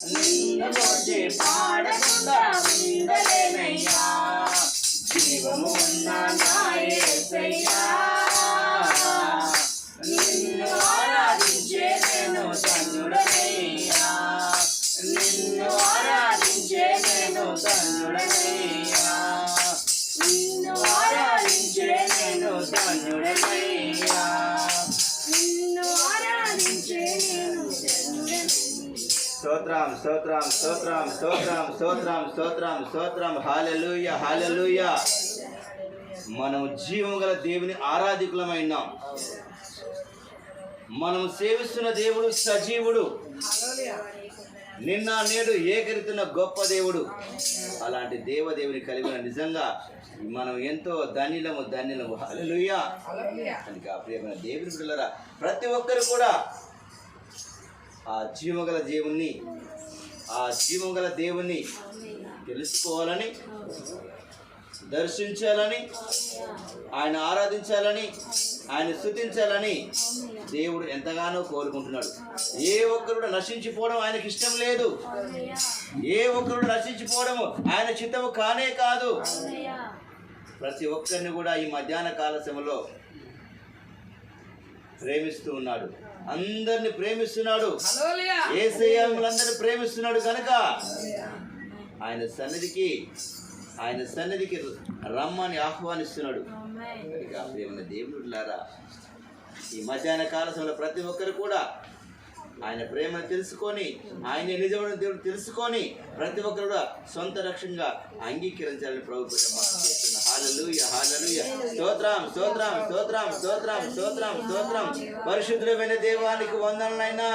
నిన్ను కొట్టి పాడకుండా ఉండలేనయ్యా, జీవము ఉన్న నా యేసయ్యా. నిన్ను ఆరాధించే నేను ధన్యుడనయ్యా, నిన్ను ఆరాధించే నేను ధన్యుడనయ్యా, నిన్ను ఆరాధించే నేను ధన్యుడనయ్యా, నిన్ను ఆరాధించే నేను ధన్యుడనయ్యా. స్తోత్రం స్తోత్రం స్తోత్రం స్తోత్రం స్తోత్రం స్తోత్రం స్తోత్రం. హల్లెలూయా హల్లెలూయా. మనం జీవము గల దేవుని ఆరాధికులమైనాం. మనం సేవిస్తున్న దేవుడు సజీవుడు, నిన్న నేడు ఏకరీతిన గొప్ప దేవుడు. అలాంటి దేవదేవుని కలిగిన నిజంగా మనం ఎంతో ధన్యులము ధన్యులము. హల్లెలూయా. అందుకే ప్రియమైన దేవుని బిడ్డలారా, ప్రతి ఒక్కరు కూడా ఆ జీవగల దేవుణ్ణి తెలుసుకోవాలని, దర్శించాలని, ఆయన ఆరాధించాలని, ఆయన స్తుతించాలని దేవుడు ఎంతగానో కోరుకుంటున్నాడు. ఏ ఒక్కరు నశించిపోవడం ఆయనకి ఇష్టం లేదు. ఏ ఒక్కరు నశించిపోవడము ఆయన చిత్తము కానే కాదు. ప్రతి ఒక్కరిని కూడా ఈ మధ్యాహ్న కాల సమయంలో ప్రేమిస్తూ ఉన్నాడు. అందరిని ప్రేమిస్తున్నాడు. యేసయ్య మిమ్మల్ని ప్రేమిస్తున్నాడు కనుక ఆయన సన్నిధికి రమ్మని ఆహ్వానిస్తున్నాడు. కనుక ప్రియమైన దేవుడులారా, ఈ మధ్యాహ్న కాల సమయంలో ప్రతి ఒక్కరు కూడా ఆయన ప్రేమను తెలుసుకొని, ఆయన నిజమైన దేవుడు తెలుసుకొని ప్రతి ఒక్కరు కూడా సొంత రక్షణగా అంగీకరించాలని ప్రభు చేస్తున్నా. హల్లెలూయా హల్లెలూయా. స్తోత్రం స్తోత్రం స్తోత్రం స్తోత్రం స్తోత్రం స్తోత్రం. పరిశుద్ధుడైన దేవానికి వందనలైనా